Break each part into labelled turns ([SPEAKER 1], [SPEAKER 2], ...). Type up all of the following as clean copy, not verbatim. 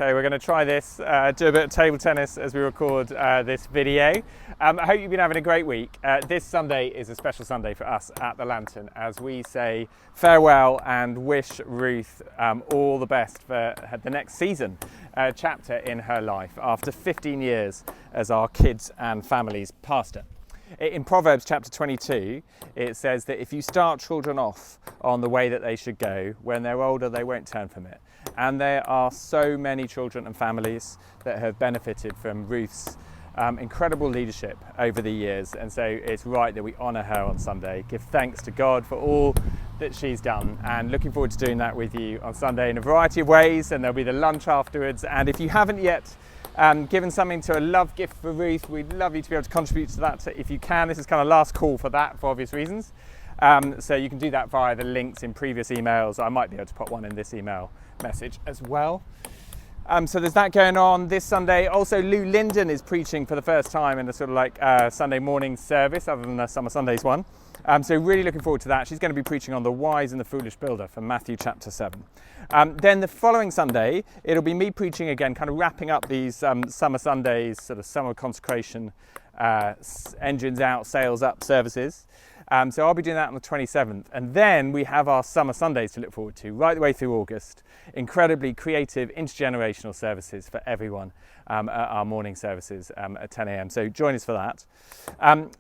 [SPEAKER 1] Okay, we're going to try this, do a bit of table tennis as we record this video. I hope you've been having a great week. This Sunday is a special Sunday for us at the Lantern as we say farewell and wish Ruth all the best for the next season, chapter in her life after 15 years as our kids and families pastor. In Proverbs chapter 22, it says that if you start children off on the way that they should go, when they're older, they won't turn from it. And there are so many children and families that have benefited from Ruth's incredible leadership over the years. And so it's right that we honour her on Sunday, give thanks to God for all that she's done, and looking forward to doing that with you on Sunday in a variety of ways. And there'll be the lunch afterwards. And if you haven't yet given something to a love gift for Ruth, we'd love you to be able to contribute to that if you can. This is kind of last call for that for obvious reasons. So you can do that via the links in previous emails. I might be able to put one in this email message as well. So there's that going on this Sunday. Also, Lou Linden is preaching for the first time in a sort of like Sunday morning service, other than the Summer Sundays one. So really looking forward to that. She's going to be preaching on the wise and the foolish builder from Matthew chapter 7. Then the following Sunday, it'll be me preaching again, kind of wrapping up these Summer Sundays, sort of summer consecration, engines out, sails up services. So I'll be doing that on the 27th. And then we have our Summer Sundays to look forward to right the way through August. Incredibly creative, intergenerational services for everyone at our morning services at 10 a.m. So join us for that.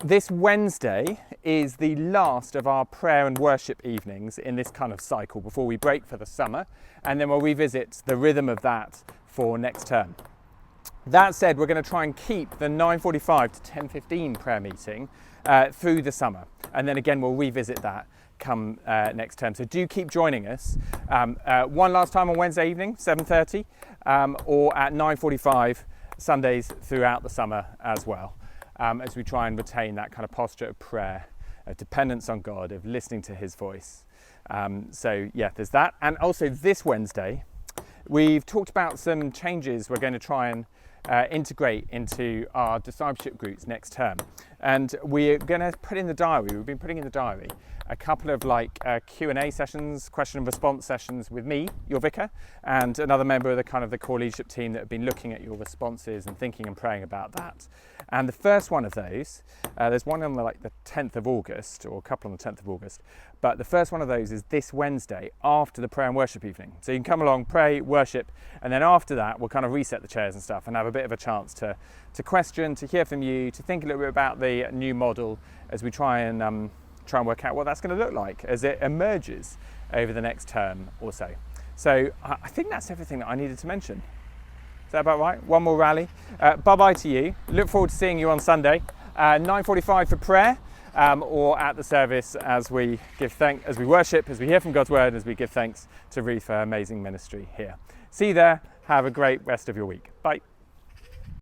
[SPEAKER 1] This Wednesday is the last of our prayer and worship evenings in this kind of cycle before we break for the summer. And then we'll revisit the rhythm of that for next term. That said, we're going to try and keep the 9:45 to 10:15 prayer meeting through the summer. And then again, we'll revisit that come next term. So do keep joining us. One last time on Wednesday evening, 7:30, or at 9:45 Sundays throughout the summer as well, as we try and retain that kind of posture of prayer, of dependence on God, of listening to his voice. So yeah, there's that. And also this Wednesday, we've talked about some changes we're going to try and integrate into our discipleship groups next term. And we're going to put in the diary, we've been putting in the diary a couple of like Q&A sessions, question and response sessions with me, your vicar, and another member of the kind of the core leadership team that have been looking at your responses and thinking and praying about that. And the first one of those, there's one on the 10th of August, or a couple on the 10th of August, but the first one of those is this Wednesday after the prayer and worship evening. So you can come along, pray, worship, and then after that we'll kind of reset the chairs and stuff and have a bit of a chance to question, to hear from you, to think a little bit about the new model as we try and work out what that's going to look like as it emerges over the next term or so. So I think that's everything that I needed to mention. Is that about right? One more rally. Bye-bye to you. Look forward to seeing you on Sunday, 9:45 for prayer, or at the service as we give thanks, as we worship, as we hear from God's word, as we give thanks to Ruth for her amazing ministry here. See you there. Have a great rest of your week. Bye.